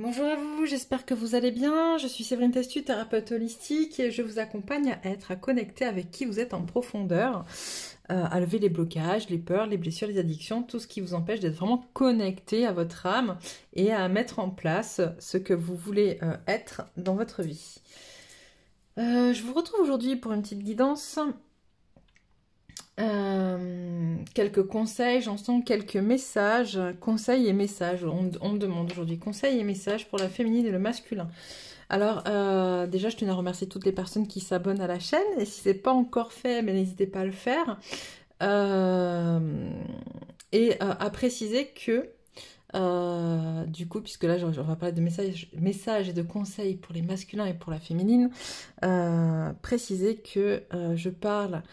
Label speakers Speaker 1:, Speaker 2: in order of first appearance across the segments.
Speaker 1: Bonjour à vous, j'espère que vous allez bien. Je suis Séverine Testu, thérapeute holistique et je vous accompagne à connecter avec qui vous êtes en profondeur, à lever les blocages, les peurs, les blessures, les addictions, tout ce qui vous empêche d'être vraiment connecté à votre âme et à mettre en place ce que vous voulez être dans votre vie. Je vous retrouve aujourd'hui pour une petite guidance. Quelques conseils, j'en sens quelques messages, conseils et messages. On me demande aujourd'hui conseils et messages pour la féminine et le masculin. Alors, déjà, je tenais à remercier toutes les personnes qui s'abonnent à la chaîne. Et si ce n'est pas encore fait, mais n'hésitez pas à le faire. Et à préciser que, du coup, puisque là, on va parler de messages et de conseils pour les masculins et pour la féminine, préciser que je parle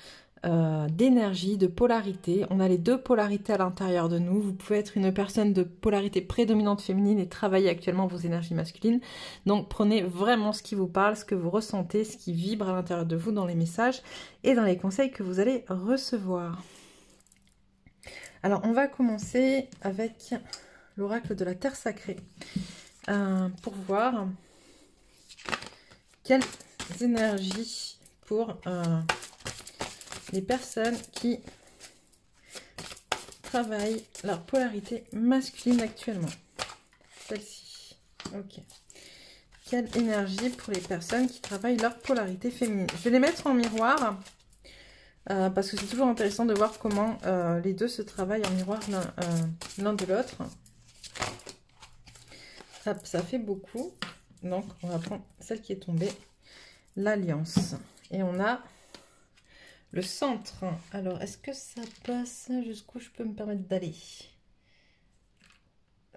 Speaker 1: d'énergie, de polarité. On a les deux polarités à l'intérieur de nous. Vous pouvez être une personne de polarité prédominante féminine et travailler actuellement vos énergies masculines. Donc prenez vraiment ce qui vous parle, ce que vous ressentez, ce qui vibre à l'intérieur de vous dans les messages et dans les conseils que vous allez recevoir. Alors on va commencer avec l'oracle de la Terre Sacrée pour voir quelles énergies pour les personnes qui travaillent leur polarité masculine actuellement. Celle-ci. Ok. Quelle énergie pour les personnes qui travaillent leur polarité féminine. Je vais les mettre en miroir parce que c'est toujours intéressant de voir comment les deux se travaillent en miroir l'un de l'autre. Ça fait beaucoup. Donc, on va prendre celle qui est tombée. L'Alliance. Et on a le centre. Alors, est-ce que ça passe jusqu'où je peux me permettre d'aller?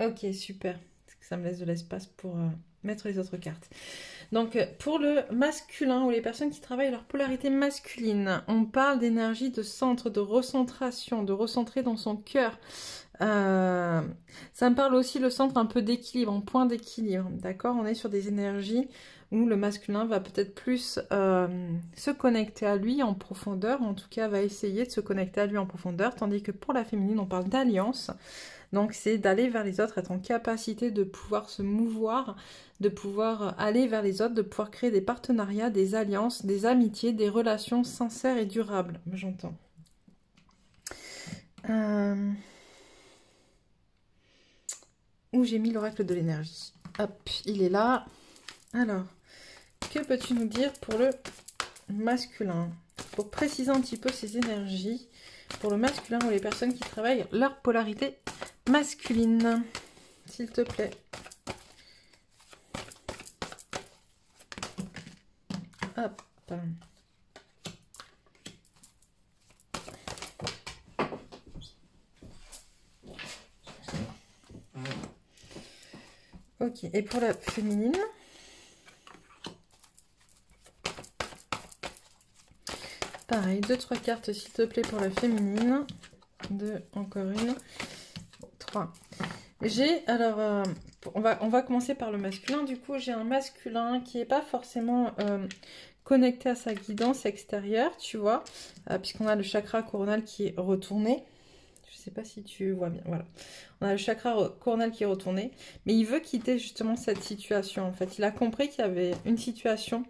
Speaker 1: Ok, super. Parce que ça me laisse de l'espace pour mettre les autres cartes. Donc, pour le masculin ou les personnes qui travaillent leur polarité masculine, on parle d'énergie de centre, de recentration, de recentrer dans son cœur. Ça me parle aussi le centre un peu d'équilibre, en point d'équilibre. D'accord? On est sur des énergies où le masculin va peut-être plus se connecter à lui en profondeur, en tout cas va essayer de se connecter à lui en profondeur, tandis que pour la féminine, on parle d'alliance. Donc c'est d'aller vers les autres, être en capacité de pouvoir se mouvoir, de pouvoir aller vers les autres, de pouvoir créer des partenariats, des alliances, des amitiés, des relations sincères et durables, j'entends. Où j'ai mis l'oracle de l'énergie. Hop, il est là. Alors, que peux-tu nous dire pour le masculin? Pour préciser un petit peu ces énergies, pour le masculin ou les personnes qui travaillent leur polarité masculine, s'il te plaît. Hop. Ok, et pour la féminine? Pareil, 2-3 cartes s'il te plaît pour la féminine. 2, encore une. 3. J'ai, alors, on va commencer par le masculin. Du coup, j'ai un masculin qui n'est pas forcément connecté à sa guidance extérieure, tu vois, puisqu'on a le chakra coronal qui est retourné. Je ne sais pas si tu vois bien, voilà. On a le chakra coronal qui est retourné, mais il veut quitter justement cette situation. En fait, il a compris qu'il y avait une situation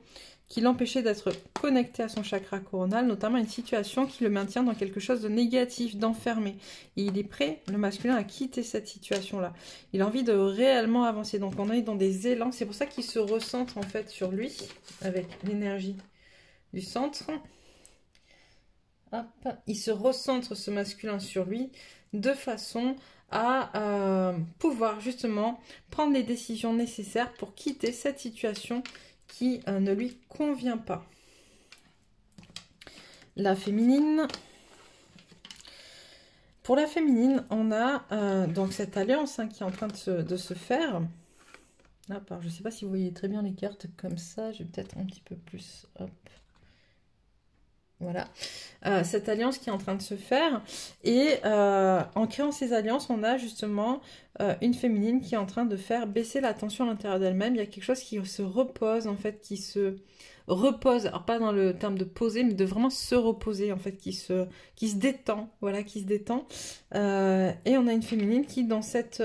Speaker 1: qui l'empêchait d'être connecté à son chakra coronal, notamment une situation qui le maintient dans quelque chose de négatif, d'enfermé. Et il est prêt, le masculin, à quitter cette situation-là. Il a envie de réellement avancer. Donc on est dans des élans. C'est pour ça qu'il se recentre en fait sur lui, avec l'énergie du centre. Hop. Il se recentre ce masculin sur lui, de façon à pouvoir justement prendre les décisions nécessaires pour quitter cette situation qui ne lui convient pas. La féminine. Pour la féminine, on a donc cette alliance qui est en train de se faire. Hop, alors je ne sais pas si vous voyez très bien les cartes comme ça. Je vais peut-être un petit peu plus. Hop. Voilà. Cette alliance qui est en train de se faire. Et en créant ces alliances, on a justement une féminine qui est en train de faire baisser la tension à l'intérieur d'elle-même. Il y a quelque chose qui se repose, en fait, qui se repose. Alors, pas dans le terme de poser, mais de vraiment se reposer, en fait, qui se détend. Voilà, qui se détend. Et on a une féminine qui, dans cette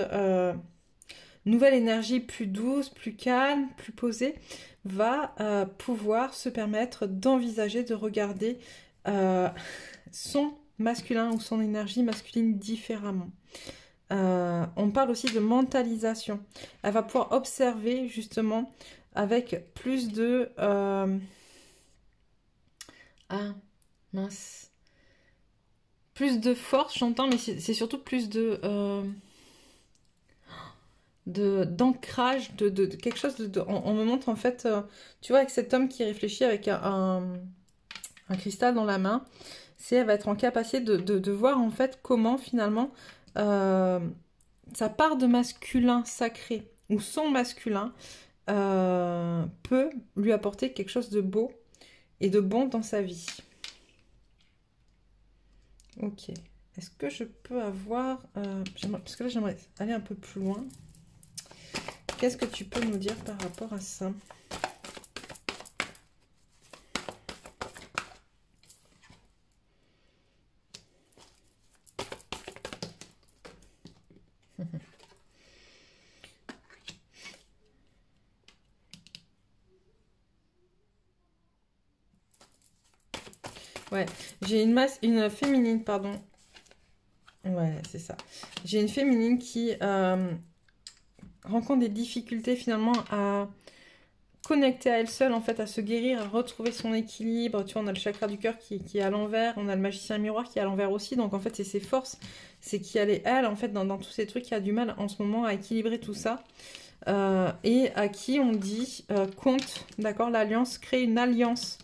Speaker 1: nouvelle énergie plus douce, plus calme, plus posée, va pouvoir se permettre d'envisager, de regarder son masculin ou son énergie masculine différemment. On parle aussi de mentalisation. Elle va pouvoir observer justement avec plus de... Ah, mince. Plus de force, j'entends, mais c'est surtout plus d'ancrage, de quelque chose. On me montre en fait, tu vois, avec cet homme qui réfléchit avec un cristal dans la main, elle va être en capacité de voir en fait comment finalement sa part de masculin sacré ou son masculin peut lui apporter quelque chose de beau et de bon dans sa vie. Ok. Est-ce que je peux avoir... parce que là, j'aimerais aller un peu plus loin. Qu'est-ce que tu peux nous dire par rapport à ça? Ouais, j'ai une féminine, pardon. Ouais, c'est ça. J'ai une féminine qui rencontre des difficultés finalement à connecter à elle seule, en fait, à se guérir, à retrouver son équilibre. Tu vois, on a le chakra du cœur qui est à l'envers, on a le magicien miroir qui est à l'envers aussi. Donc, en fait, c'est ses forces. C'est qu'elle est, elle, en fait, dans tous ces trucs, qui a du mal en ce moment à équilibrer tout ça. Et à qui on dit compte, d'accord, l'alliance, crée une alliance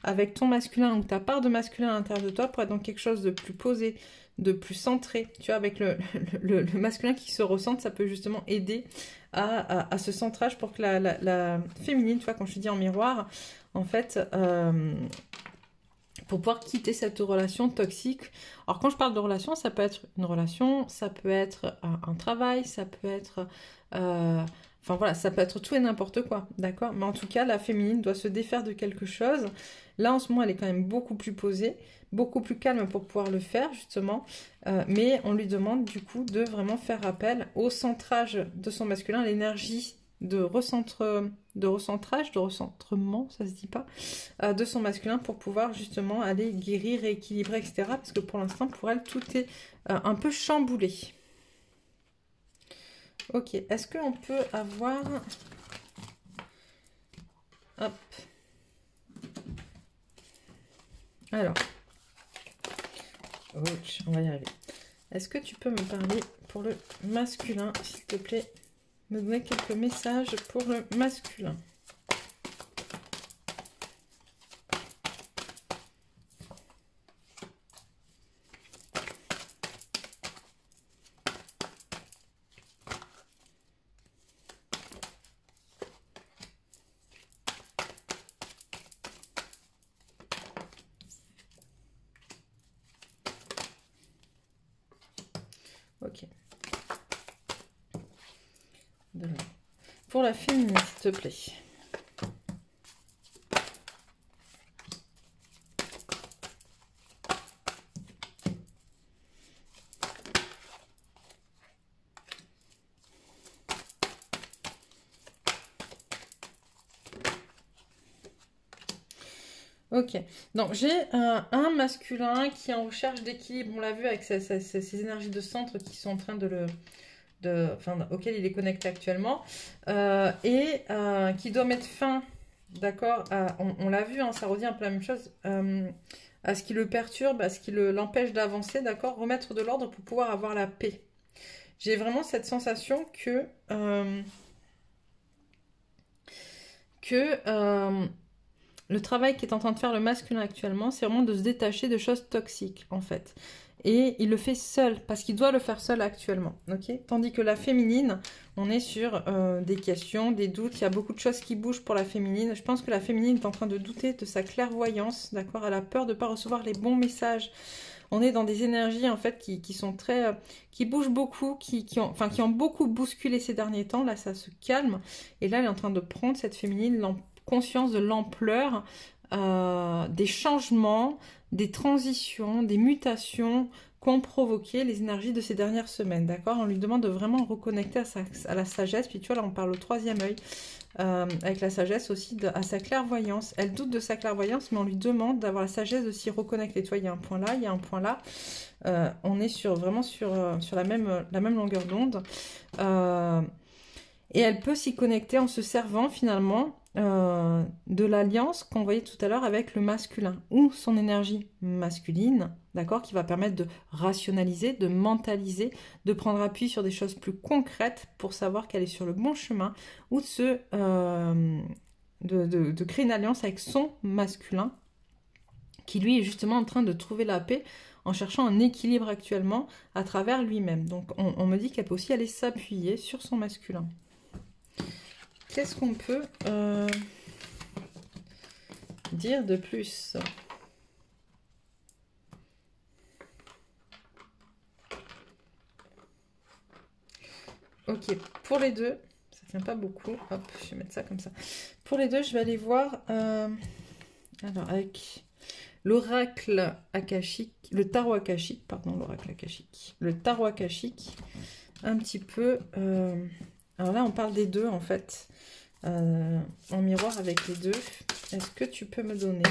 Speaker 1: avec ton masculin ou ta part de masculin à l'intérieur de toi pour être dans quelque chose de plus posé, de plus centré. Tu vois, avec le masculin qui se ressente, ça peut justement aider à ce centrage pour que la féminine, tu vois, quand je te dis en miroir, en fait, pour pouvoir quitter cette relation toxique. Alors quand je parle de relation, ça peut être une relation, ça peut être un travail, ça peut être... Enfin voilà, ça peut être tout et n'importe quoi, d'accord? Mais en tout cas, la féminine doit se défaire de quelque chose. Là, en ce moment, elle est quand même beaucoup plus posée, beaucoup plus calme pour pouvoir le faire, justement. Mais on lui demande, du coup, de vraiment faire appel au centrage de son masculin, l'énergie de recentrage, de recentrement, ça se dit pas, de son masculin pour pouvoir, justement, aller guérir, rééquilibrer, etc. Parce que pour l'instant, pour elle, tout est un peu chamboulé. Ok, est-ce qu'on peut avoir... Hop. Alors. Ouch, on va y arriver. Est-ce que tu peux me parler pour le masculin, s'il te plaît? Me donner quelques messages pour le masculin. Ok. Pour la féminine, s'il te plaît. Ok, donc j'ai un masculin qui est en recherche d'équilibre, on l'a vu avec ces énergies de centre qui sont en train auquel il est connecté actuellement, et qui doit mettre fin, d'accord, on l'a vu, hein, ça redit un peu la même chose, à ce qui le perturbe, à ce qui l'empêche d'avancer, d'accord, remettre de l'ordre pour pouvoir avoir la paix. J'ai vraiment cette sensation que le travail qu'est en train de faire le masculin actuellement, c'est vraiment de se détacher de choses toxiques, en fait. Et il le fait seul, parce qu'il doit le faire seul actuellement, ok? Tandis que la féminine, on est sur des questions, des doutes, il y a beaucoup de choses qui bougent pour la féminine. Je pense que la féminine est en train de douter de sa clairvoyance, d'accord? Elle a peur de ne pas recevoir les bons messages. On est dans des énergies, en fait, qui sont très... qui bougent beaucoup, qui ont beaucoup bousculé ces derniers temps. Là, ça se calme. Et là, elle est en train de prendre, cette féminine, conscience de l'ampleur des changements, des transitions, des mutations qu'ont provoqué les énergies de ces dernières semaines, d'accord? On lui demande de vraiment reconnecter à la sagesse, puis tu vois, là on parle au troisième œil, avec la sagesse aussi, à sa clairvoyance. Elle doute de sa clairvoyance, mais on lui demande d'avoir la sagesse de s'y reconnecter. Tu vois, il y a un point là, il y a un point là. On est vraiment sur la même longueur d'onde. Et elle peut s'y connecter en se servant finalement de l'alliance qu'on voyait tout à l'heure avec le masculin, ou son énergie masculine, d'accord, qui va permettre de rationaliser, de mentaliser, de prendre appui sur des choses plus concrètes pour savoir qu'elle est sur le bon chemin, ou de créer une alliance avec son masculin, qui lui est justement en train de trouver la paix en cherchant un équilibre actuellement à travers lui-même. Donc on me dit qu'elle peut aussi aller s'appuyer sur son masculin. Qu'est-ce qu'on peut dire de plus? Ok, pour les deux, ça tient pas beaucoup. Hop, je vais mettre ça comme ça. Pour les deux, je vais aller voir alors avec l'oracle akashique, le tarot akashique, pardon, l'oracle akashique, le tarot akashique, un petit peu. Alors là, on parle des deux en fait. En miroir avec les deux. Est-ce que tu peux me donner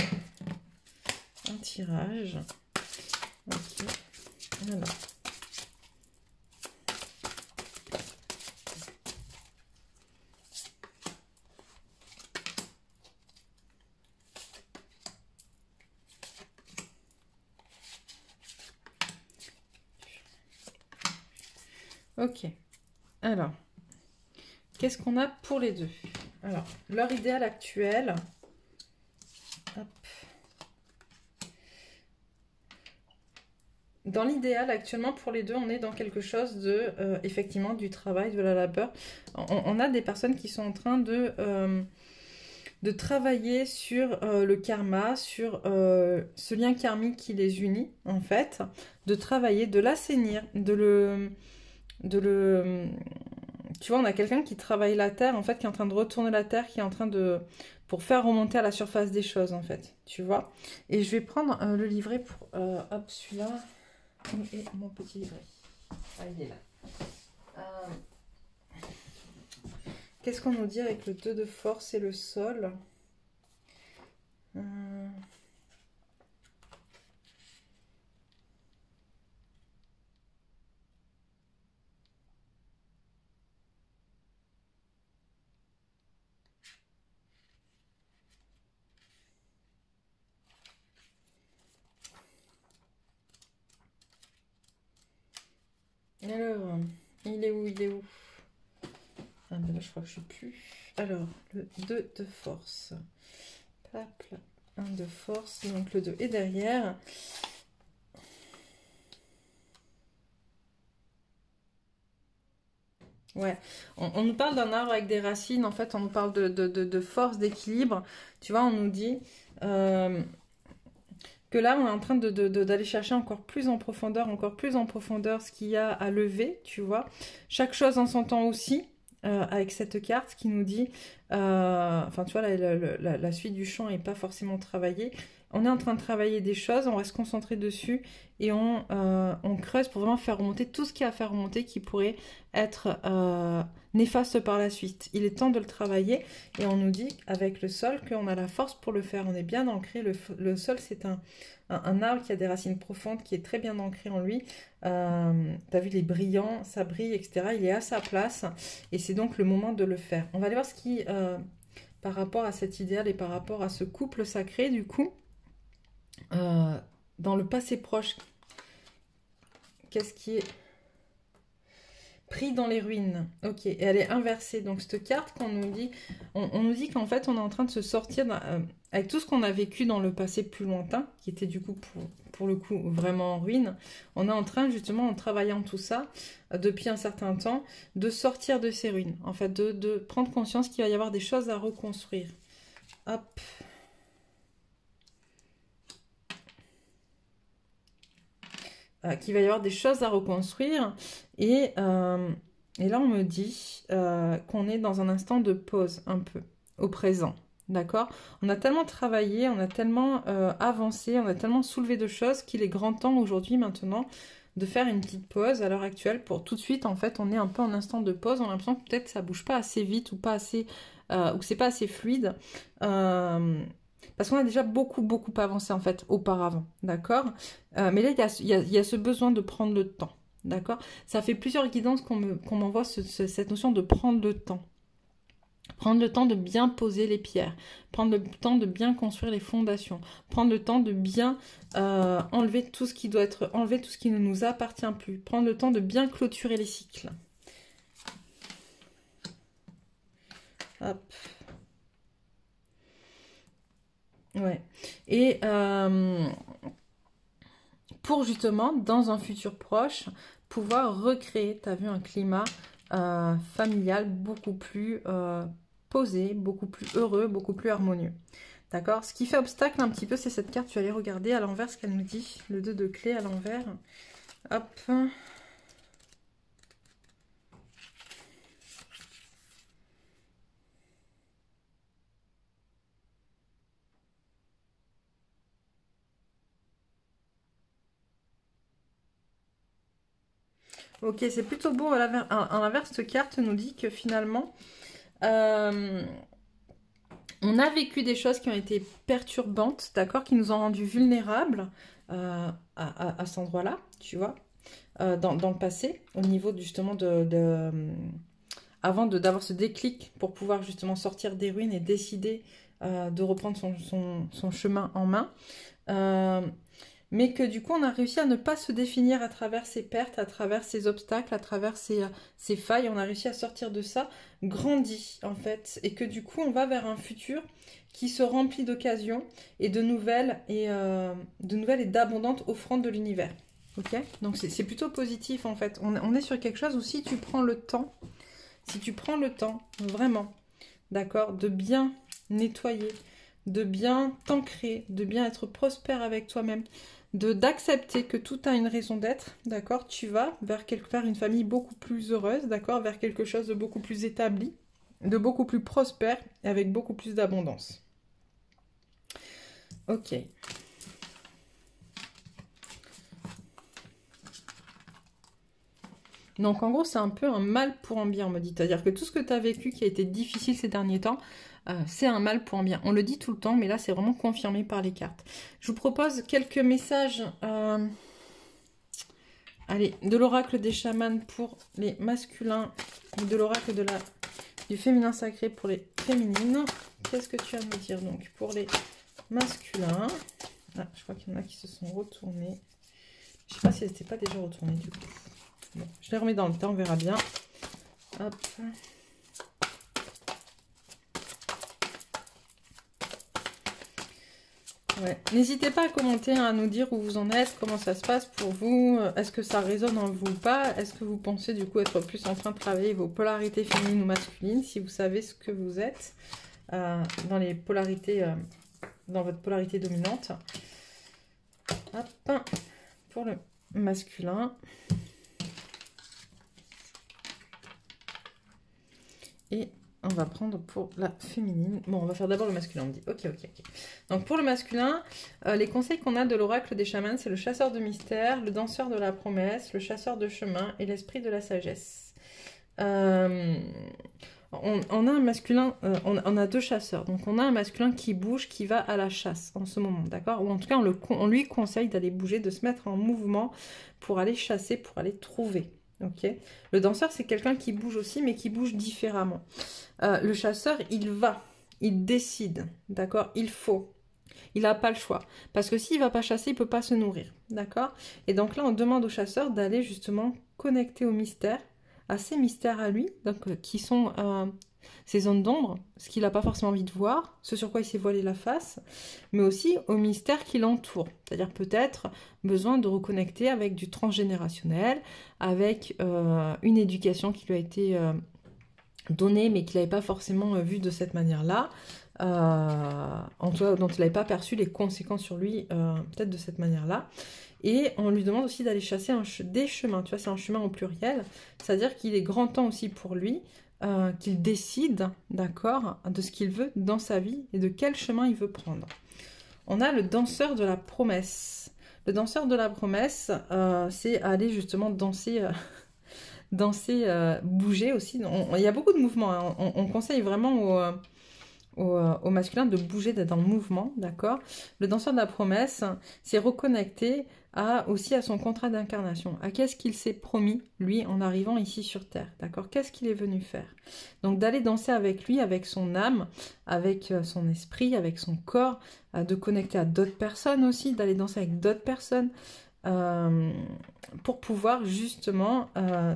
Speaker 1: un tirage? Ok. Alors. Ok. Alors. Qu'est-ce qu'on a pour les deux? Alors, leur idéal actuel. Hop. Dans l'idéal, actuellement, pour les deux, on est dans quelque chose de, effectivement, du travail, de la labeur. On a des personnes qui sont en train de travailler sur le karma, sur ce lien karmique qui les unit, en fait. De travailler, de l'assainir, tu vois, on a quelqu'un qui travaille la terre, en fait, qui est en train de retourner la terre, qui est en train pour faire remonter à la surface des choses, en fait, tu vois. Et je vais prendre le livret pour, hop, celui-là, et mon petit livret. Ah, il est là. Qu'est-ce qu'on nous dit avec le 2 de force et le sol? Alors, il est où? Il est où? Ah ben là, je crois que je suis plus. Alors, le 2 de force. Hop là, 1 de force. Donc le 2 est derrière. Ouais, on nous parle d'un arbre avec des racines. En fait, on nous parle de force, d'équilibre. Tu vois, on nous dit que là, on est en train d'aller chercher encore plus en profondeur ce qu'il y a à lever, tu vois. Chaque chose en son temps aussi, avec cette carte qui nous dit, enfin, tu vois, la suite du chant n'est pas forcément travaillée. On est en train de travailler des choses, on reste concentré dessus et on creuse pour vraiment faire remonter tout ce qu'il y a à faire remonter qui pourrait être néfaste par la suite. Il est temps de le travailler et on nous dit avec le sol qu'on a la force pour le faire. On est bien ancré. Le sol, c'est un arbre qui a des racines profondes, qui est très bien ancré en lui. T'as vu, il est brillant, ça brille, etc. Il est à sa place et c'est donc le moment de le faire. On va aller voir ce qui, par rapport à cet idéal et par rapport à ce couple sacré, du coup, dans le passé proche, qu'est-ce qui est pris dans les ruines? Ok, et elle est inversée. Donc cette carte qu'on nous dit, on nous dit qu'en fait on est en train de se sortir avec tout ce qu'on a vécu dans le passé plus lointain, qui était du coup pour le coup vraiment en ruine. On est en train justement, en travaillant tout ça depuis un certain temps, de sortir de ces ruines. En fait, de prendre conscience qu'il va y avoir des choses à reconstruire. Hop. Qu'il va y avoir des choses à reconstruire et là on me dit qu'on est dans un instant de pause un peu au présent, d'accord? On a tellement travaillé, on a tellement avancé, on a tellement soulevé de choses qu'il est grand temps aujourd'hui maintenant de faire une petite pause à l'heure actuelle. Pour tout de suite, en fait, on est un peu en instant de pause. On a l'impression que peut-être ça bouge pas assez vite ou pas assez, ou que c'est pas assez fluide. Parce qu'on a déjà beaucoup avancé en fait auparavant, d'accord. Mais là, il y a ce besoin de prendre le temps, d'accord. Ça fait plusieurs guidances qu'on m'envoie cette notion de prendre le temps. Prendre le temps de bien poser les pierres, prendre le temps de bien construire les fondations, prendre le temps de bien enlever tout ce qui doit être enlevé, tout ce qui ne nous appartient plus, prendre le temps de bien clôturer les cycles. Hop. Ouais. Et pour justement, dans un futur proche, pouvoir recréer, tu as vu, un climat familial beaucoup plus posé, beaucoup plus heureux, beaucoup plus harmonieux. D'accord? Ce qui fait obstacle un petit peu, c'est cette carte. Tu vas aller regarder à l'envers ce qu'elle nous dit. Le 2 de clé à l'envers. Hop. Ok, c'est plutôt beau. En l'inverse, cette carte nous dit que finalement, on a vécu des choses qui ont été perturbantes, d'accord, qui nous ont rendus vulnérables à cet endroit-là, tu vois, dans le passé, au niveau justement avant d'avoir ce déclic pour pouvoir justement sortir des ruines et décider de reprendre son chemin en main. Mais que du coup, on a réussi à ne pas se définir à travers ces pertes, à travers ces obstacles, à travers ces failles. On a réussi à sortir de ça, grandi en fait. Et que du coup, on va vers un futur qui se remplit d'occasions et de nouvelles et d'abondantes offrandes de l'univers. Ok? Donc c'est plutôt positif en fait. On est sur quelque chose où si tu prends le temps, vraiment, d'accord, de bien nettoyer, de bien t'ancrer, de bien être prospère avec toi-même, d'accepter que tout a une raison d'être, d'accord, tu vas vers une famille beaucoup plus heureuse, d'accord, vers quelque chose de beaucoup plus établi, de beaucoup plus prospère et avec beaucoup plus d'abondance. Ok. Donc en gros, c'est un peu un mal pour un bien, on me dit. C'est-à-dire que tout ce que tu as vécu qui a été difficile ces derniers temps, c'est un mal pour un bien. On le dit tout le temps, mais là, c'est vraiment confirmé par les cartes. Je vous propose quelques messages allez, de l'oracle des chamans pour les masculins, de l'oracle du féminin sacré pour les féminines. Qu'est-ce que tu as à me dire donc pour les masculins? Ah, je crois qu'il y en a qui se sont retournés. Je ne sais pas si elles n'étaient pas déjà retournées du coup. Bon, je les remets dans le temps, on verra bien. Hop. Ouais. N'hésitez pas à commenter, à nous dire où vous en êtes, comment ça se passe pour vous, est-ce que ça résonne en vous ou pas, est-ce que vous pensez du coup être plus en train de travailler vos polarités féminines ou masculines, si vous savez ce que vous êtes dans les polarités, dans votre polarité dominante. Hop, pour le masculin. Et on va prendre pour la féminine. Bon, on va faire d'abord le masculin, on me dit. Ok. Donc pour le masculin, les conseils qu'on a de l'oracle des chamans, c'est le chasseur de mystère, le danseur de la promesse, le chasseur de chemin et l'esprit de la sagesse. On a un masculin, on a deux chasseurs. Donc on a un masculin qui bouge, qui va à la chasse en ce moment, d'accord? Ou en tout cas, on lui conseille d'aller bouger, de se mettre en mouvement pour aller chasser, pour aller trouver. Ok. Le danseur, c'est quelqu'un qui bouge aussi, mais qui bouge différemment. Le chasseur, il décide, d'accord? Il faut. Il n'a pas le choix. Parce que s'il ne va pas chasser, il ne peut pas se nourrir, d'accord? Et donc là, on demande au chasseur d'aller justement connecter au mystère, à ces mystères à lui, donc, qui sont ces zones d'ombre, ce qu'il n'a pas forcément envie de voir, ce sur quoi il s'est voilé la face, mais aussi au mystère qui l'entoure. C'est-à-dire peut-être besoin de reconnecter avec du transgénérationnel, avec une éducation qui lui a été donnée, mais qu'il n'avait pas forcément vue de cette manière-là, en tout cas dont il n'avait pas perçu les conséquences sur lui, peut-être de cette manière-là. Et on lui demande aussi d'aller chasser des chemins, tu vois, c'est un chemin au pluriel, c'est-à-dire qu'il est grand temps aussi pour lui qu'il décide, d'accord, de ce qu'il veut dans sa vie et de quel chemin il veut prendre. On a le danseur de la promesse. Le danseur de la promesse, c'est aller justement danser, danser, bouger aussi. Il y a beaucoup de mouvements, hein. On conseille vraiment au masculin de bouger, d'être dans le mouvement, d'accord? Le danseur de la promesse, c'est reconnecter aussi à son contrat d'incarnation, à qu'est-ce qu'il s'est promis, lui, en arrivant ici sur Terre, d'accord? Qu'est-ce qu'il est venu faire? Donc d'aller danser avec lui, avec son âme, avec son esprit, avec son corps, de connecter à d'autres personnes aussi, d'aller danser avec d'autres personnes, pour pouvoir justement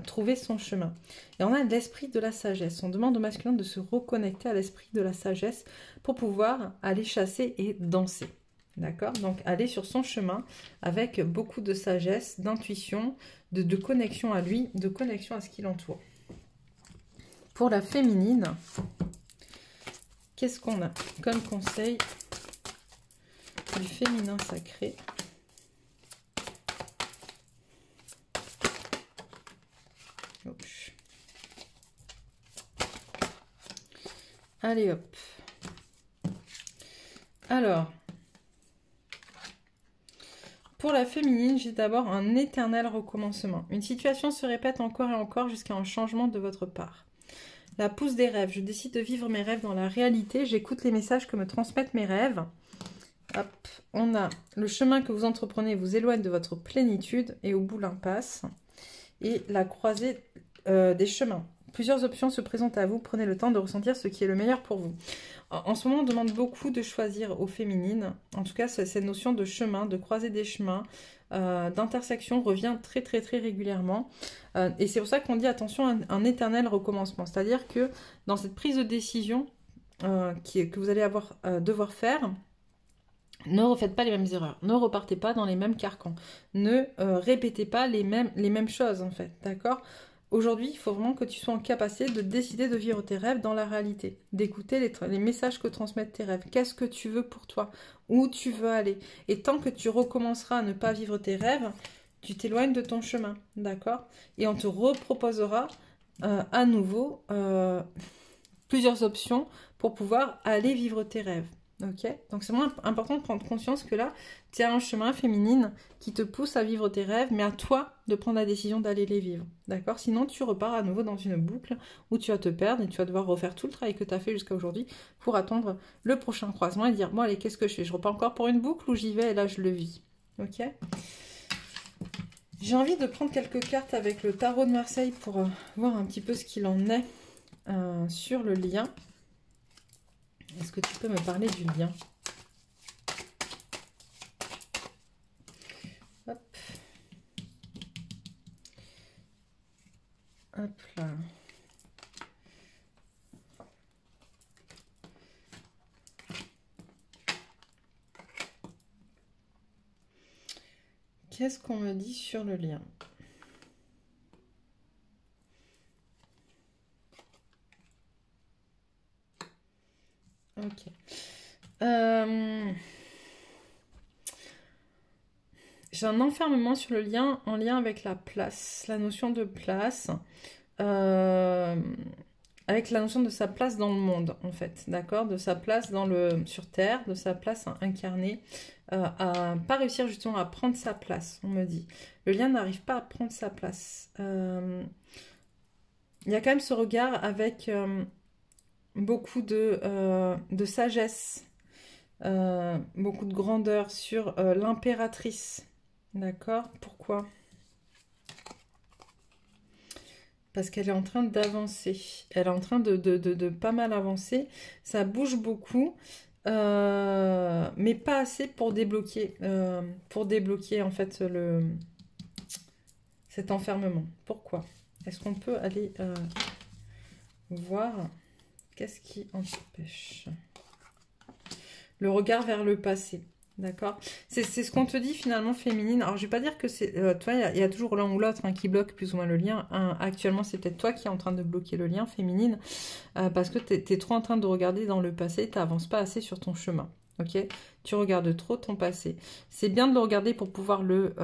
Speaker 1: trouver son chemin. Et on a l'esprit de la sagesse. On demande au masculin de se reconnecter à l'esprit de la sagesse pour pouvoir aller chasser et danser. D'accord? Donc aller sur son chemin avec beaucoup de sagesse, d'intuition, de connexion à lui, de connexion à ce qui l'entoure. Pour la féminine, qu'est-ce qu'on a comme conseil du féminin sacré? Allez hop. Alors, pour la féminine, j'ai d'abord un éternel recommencement. Une situation se répète encore et encore jusqu'à un changement de votre part. La pousse des rêves. Je décide de vivre mes rêves dans la réalité. J'écoute les messages que me transmettent mes rêves. Hop. On a le chemin que vous entreprenez vous éloigne de votre plénitude et au bout l'impasse. Et la croisée des chemins. Plusieurs options se présentent à vous. Prenez le temps de ressentir ce qui est le meilleur pour vous. En ce moment, on demande beaucoup de choisir aux féminines. En tout cas, cette notion de chemin, de croiser des chemins, d'intersection revient très très très régulièrement. Et c'est pour ça qu'on dit attention à un éternel recommencement. C'est-à-dire que dans cette prise de décision que vous allez devoir faire, ne refaites pas les mêmes erreurs. Ne repartez pas dans les mêmes carcans. Ne répétez pas les mêmes choses en fait. D'accord ? Aujourd'hui, il faut vraiment que tu sois en capacité de décider de vivre tes rêves dans la réalité, d'écouter les messages que transmettent tes rêves. Qu'est-ce que tu veux pour toi? Où tu veux aller? Et tant que tu recommenceras à ne pas vivre tes rêves, tu t'éloignes de ton chemin, d'accord? Et on te reproposera à nouveau plusieurs options pour pouvoir aller vivre tes rêves. Ok, donc c'est vraiment important de prendre conscience que là, tu as un chemin féminine qui te pousse à vivre tes rêves, mais à toi de prendre la décision d'aller les vivre. D'accord? Sinon, tu repars à nouveau dans une boucle où tu vas te perdre et tu vas devoir refaire tout le travail que tu as fait jusqu'à aujourd'hui pour attendre le prochain croisement et dire, bon allez, qu'est-ce que je fais? Je repars encore pour une boucle ou j'y vais et là, je le vis. Ok? J'ai envie de prendre quelques cartes avec le tarot de Marseille pour voir un petit peu ce qu'il en est sur le lien. Est-ce que tu peux me parler du lien? Hop. Hop là. Qu'est-ce qu'on me dit sur le lien? Ok. J'ai un enfermement sur le lien en lien avec la place, la notion de place, avec la notion de sa place dans le monde, en fait, d'accord? De sa place sur Terre, de sa place incarnée, à pas réussir justement à prendre sa place, on me dit. Le lien n'arrive pas à prendre sa place. Il y a quand même ce regard avec beaucoup de sagesse, beaucoup de grandeur sur l'impératrice. D'accord? Pourquoi? Parce qu'elle est en train d'avancer. Elle est en train de pas mal avancer. Ça bouge beaucoup, mais pas assez pour débloquer en fait cet enfermement. Pourquoi? Est-ce qu'on peut aller voir qu'est-ce qui empêche? Le regard vers le passé. D'accord? C'est ce qu'on te dit finalement féminine. Alors je vais pas dire que c'est... toi, il y a toujours l'un ou l'autre qui bloque plus ou moins le lien. Actuellement, c'est peut-être toi qui es en train de bloquer le lien féminine parce que tu es trop en train de regarder dans le passé, tu n'avances pas assez sur ton chemin. Ok? Tu regardes trop ton passé. C'est bien de le regarder pour pouvoir le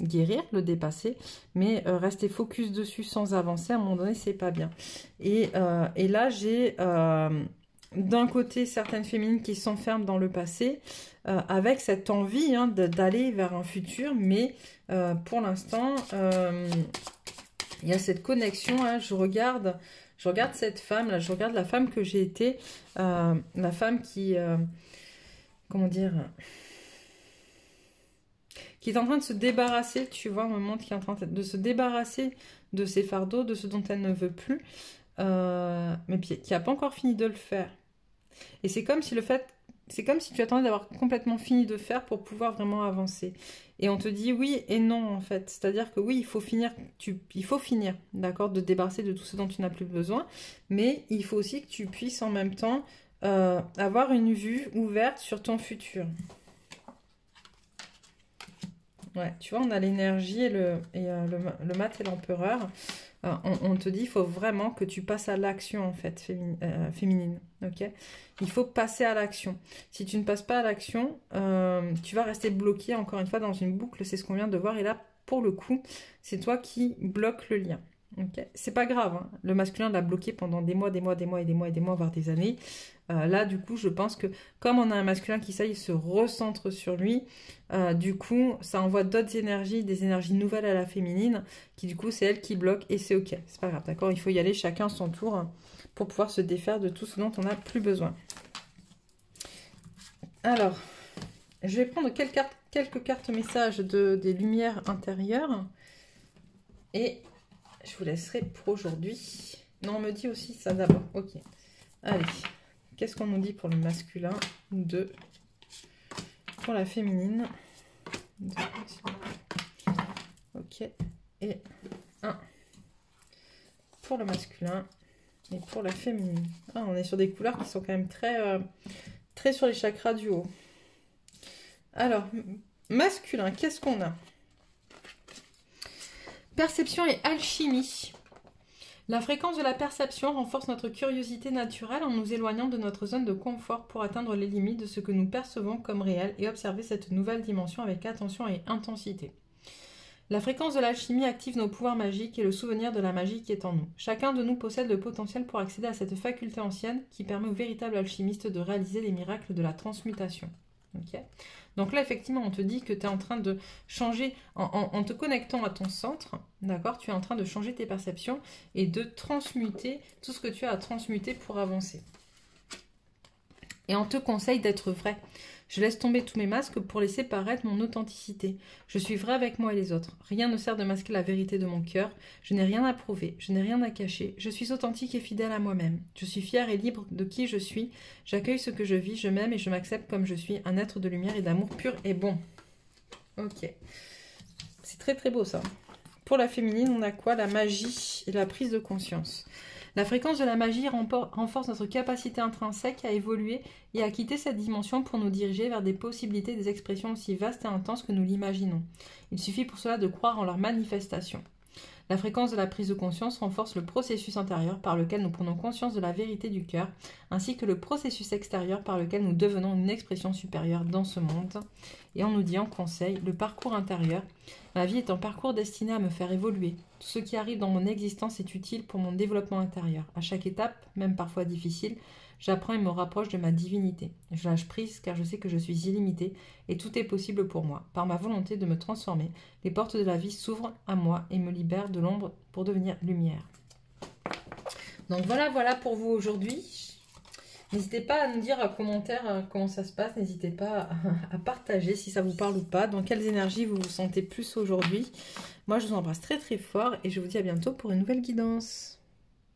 Speaker 1: guérir, le dépasser, mais rester focus dessus sans avancer, à un moment donné, c'est pas bien. Et là, j'ai d'un côté certaines féminines qui s'enferment dans le passé avec cette envie hein, d'aller vers un futur, mais pour l'instant il y a cette connexion. Hein, je regarde cette femme là, je regarde la femme que j'ai été, la femme qui comment dire, qui est en train de se débarrasser, tu vois, un moment qui est en train de se débarrasser de ses fardeaux, de ce dont elle ne veut plus, mais qui n'a pas encore fini de le faire. Et c'est comme si tu attendais d'avoir complètement fini de faire pour pouvoir vraiment avancer. Et on te dit oui et non en fait. C'est-à-dire que oui, il faut finir, d'accord, de te débarrasser de tout ce dont tu n'as plus besoin, mais il faut aussi que tu puisses en même temps avoir une vue ouverte sur ton futur. Ouais, tu vois, on a l'énergie et le mat et l'empereur. On te dit, il faut vraiment que tu passes à l'action, en fait, féminine. Ok, il faut passer à l'action. Si tu ne passes pas à l'action, tu vas rester bloqué, encore une fois, dans une boucle. C'est ce qu'on vient de voir. Et là, pour le coup, c'est toi qui bloques le lien. Okay. C'est pas grave. Hein. Le masculin l'a bloqué pendant des mois, voire des années. Là, du coup, je pense que comme on a un masculin qui, ça y est, se recentre sur lui, du coup, ça envoie d'autres énergies, des énergies nouvelles à la féminine, qui du coup, c'est elle qui bloque et c'est ok. C'est pas grave, d'accord? Il faut y aller chacun son tour hein, pour pouvoir se défaire de tout ce dont on n'a plus besoin. Alors, je vais prendre quelques cartes messages des lumières intérieures et je vous laisserai pour aujourd'hui. Non, on me dit aussi ça d'abord. Ok. Allez. Qu'est-ce qu'on nous dit pour le masculin? 2. Pour la féminine. 2. Ok. Et 1. Pour le masculin. Et pour la féminine. Ah, on est sur des couleurs qui sont quand même très sur les chakras du haut. Alors, masculin, qu'est-ce qu'on a? Perception et alchimie. La fréquence de la perception renforce notre curiosité naturelle en nous éloignant de notre zone de confort pour atteindre les limites de ce que nous percevons comme réel et observer cette nouvelle dimension avec attention et intensité. La fréquence de l'alchimie active nos pouvoirs magiques et le souvenir de la magie qui est en nous. Chacun de nous possède le potentiel pour accéder à cette faculté ancienne qui permet aux véritables alchimistes de réaliser les miracles de la transmutation. Okay. Donc là, effectivement, on te dit que tu es en train de changer, en te connectant à ton centre, d'accord, tu es en train de changer tes perceptions et de transmuter tout ce que tu as à transmuter pour avancer. Et on te conseille d'être vrai. Je laisse tomber tous mes masques pour laisser paraître mon authenticité. Je suis vrai avec moi et les autres. Rien ne sert de masquer la vérité de mon cœur. Je n'ai rien à prouver, je n'ai rien à cacher. Je suis authentique et fidèle à moi-même. Je suis fière et libre de qui je suis. J'accueille ce que je vis, je m'aime et je m'accepte comme je suis. Un être de lumière et d'amour pur et bon. Ok. C'est très très beau ça. Pour la féminine, on a quoi? La magie et la prise de conscience. La fréquence de la magie renforce notre capacité intrinsèque à évoluer et à quitter cette dimension pour nous diriger vers des possibilités et des expressions aussi vastes et intenses que nous l'imaginons. Il suffit pour cela de croire en leur manifestation. La fréquence de la prise de conscience renforce le processus intérieur par lequel nous prenons conscience de la vérité du cœur, ainsi que le processus extérieur par lequel nous devenons une expression supérieure dans ce monde. Et on nous dit en conseil, le parcours intérieur. Ma vie est un parcours destiné à me faire évoluer. Tout ce qui arrive dans mon existence est utile pour mon développement intérieur. À chaque étape, même parfois difficile, j'apprends et me rapproche de ma divinité. Je lâche prise car je sais que je suis illimitée et tout est possible pour moi. Par ma volonté de me transformer, les portes de la vie s'ouvrent à moi et me libèrent de l'ombre pour devenir lumière. Donc voilà pour vous aujourd'hui. N'hésitez pas à nous dire en commentaire comment ça se passe. N'hésitez pas à partager si ça vous parle ou pas. Dans quelles énergies vous vous sentez plus aujourd'hui. Moi, je vous embrasse très très fort et je vous dis à bientôt pour une nouvelle guidance.